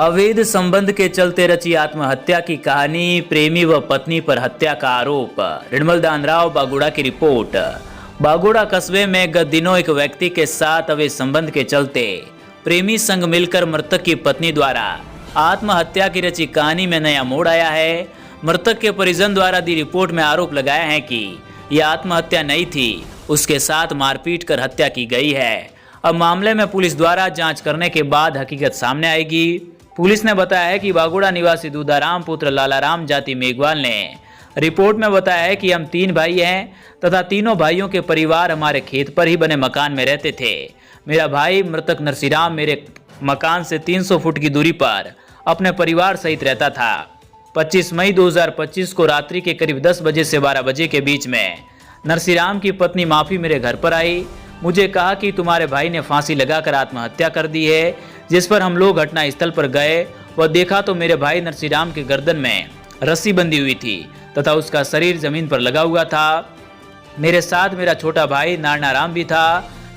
अवैध संबंध के चलते रची आत्महत्या की कहानी, प्रेमी व पत्नी पर हत्या का आरोप। निर्मल दानराव बागुड़ा की रिपोर्ट। बागुड़ा कस्बे में गत दिनों एक व्यक्ति के साथ अवैध संबंध के चलते प्रेमी संग मिलकर मृतक की पत्नी द्वारा आत्महत्या की रची कहानी में नया मोड़ आया है। मृतक के परिजन द्वारा दी रिपोर्ट में आरोप लगाया है कि यह आत्महत्या नहीं थी, उसके साथ मारपीट कर हत्या की गई है। अब मामले में पुलिस द्वारा जांच करने के बाद हकीकत सामने आएगी। पुलिस ने बताया है कि बागुड़ा निवासी दूधाराम पुत्र लालाराम जाति मेघवाल ने रिपोर्ट में बताया है कि हम 3 भाई हैं तथा तीनों भाइयों के परिवार हमारे खेत पर ही बने मकान में रहते थे। मेरा भाई मृतक नरसिंहराम मेरे मकान से 300 फुट की दूरी पर अपने परिवार सहित रहता था। 25 मई 2025 को रात्रि के करीब 10 बजे से 12 बजे के बीच में नरसिंहराम की पत्नी माफी मेरे घर पर आई। मुझे कहा कि तुम्हारे भाई ने फांसी लगाकर आत्महत्या कर दी है, जिस पर हम लोग घटना स्थल पर गए व देखा तो मेरे भाई नरसिंहराम के गर्दन में रस्सी बंधी हुई थी तथा उसका शरीर जमीन पर लगा हुआ था। मेरे साथ मेरा छोटा भाई नारायणाराम भी था।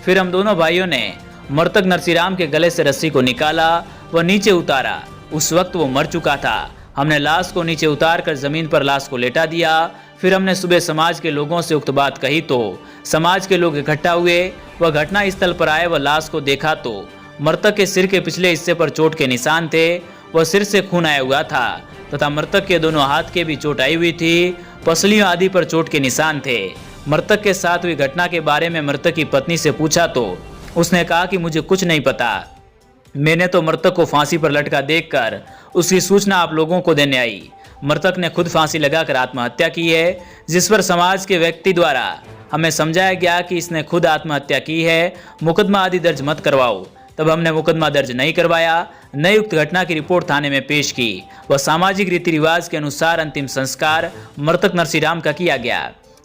फिर हम दोनों भाइयों ने मृतक नरसिंहराम के गले से रस्सी को निकाला व नीचे उतारा। उस वक्त वो मर चुका था। हमने लाश को नीचे उतार कर जमीन पर लाश को लेटा दिया। फिर हमने सुबह समाज के लोगों से उक्त बात कही तो समाज के लोग इकट्ठा हुए व घटना स्थल पर आए व लाश को देखा तो मृतक के सिर के पिछले हिस्से पर चोट के निशान थे व सिर से खून आया हुआ था तथा मृतक के दोनों हाथ के भी चोट आई हुई थी। पसलियों आदि पर चोट के निशान थे। मृतक के साथ हुई घटना के बारे में मृतक की पत्नी से पूछा तो उसने कहा कि मुझे कुछ नहीं पता, मैंने तो मृतक को फांसी पर लटका देखकर उसकी सूचना आप लोगों को देने आई। मृतक ने खुद फांसी लगाकर आत्महत्या की है, जिस पर समाज के व्यक्ति द्वारा हमें समझाया गया कि इसने खुद आत्महत्या की है, मुकदमा आदि दर्ज मत करवाओ। तब हमने मुकदमा दर्ज नहीं करवाया। नई उक्त घटना की रिपोर्ट थाने में पेश की व सामाजिक रीति रिवाज के अनुसार अंतिम संस्कार मृतक नरसिंहराम का किया गया।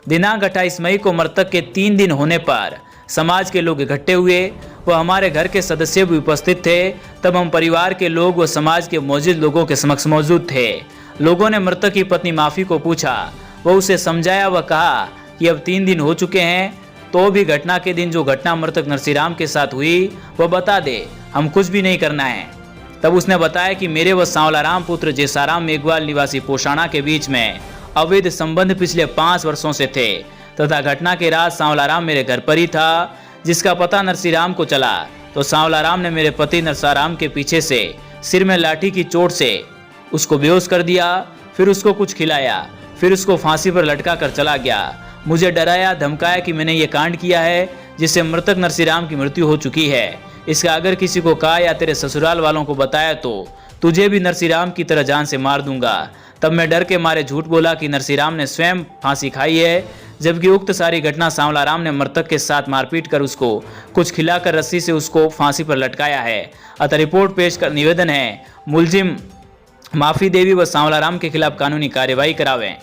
दिनांक 28 मई को मृतक के 3 दिन होने पर समाज के लोग इकट्ठे हुए व हमारे घर के सदस्य भी उपस्थित थे। तब हम परिवार के लोग व समाज के मौजूद लोगों के समक्ष मौजूद थे। लोगों ने मृतक की पत्नी माफी को पूछा व उसे समझाया व कहा कि अब 3 दिन हो चुके हैं, तो भी घटना के दिन जो घटना मृतक नरसिंहराम के साथ हुई वह बता दे, हम कुछ भी नहीं करना है। तब उसने बताया कि मेरे व सांवलाराम पुत्र जैसाराम मेघवाल निवासी पोषाणा के बीच में अवैध संबंध पिछले 5 वर्षों से थे तथा घटना के रात सांवलाराम मेरे घर पर ही था। जिसका पता नरसिंहराम को चला तो सांवलाराम ने मेरे पति नरसाराम के पीछे से सिर में लाठी की चोट से उसको बेहोश कर दिया। फिर उसको कुछ खिलाया, फिर उसको फांसी पर लटका कर चला गया। मुझे डराया धमकाया कि मैंने ये कांड किया है जिससे मृतक नरसिंहराम की मृत्यु हो चुकी है। इसका अगर किसी को कहा या तेरे ससुराल वालों को बताया तो तुझे भी नरसिंहराम की तरह जान से मार दूंगा। तब मैं डर के मारे झूठ बोला कि नरसिंहराम ने स्वयं फांसी खाई है, जबकि उक्त सारी घटना सांवलाराम ने मृतक के साथ मारपीट कर उसको कुछ खिलाकर रस्सी से उसको फांसी पर लटकाया है। अतः रिपोर्ट पेश कर निवेदन है मुलजिम माफी देवी व सांवलाराम के खिलाफ कानूनी कार्यवाही करावें।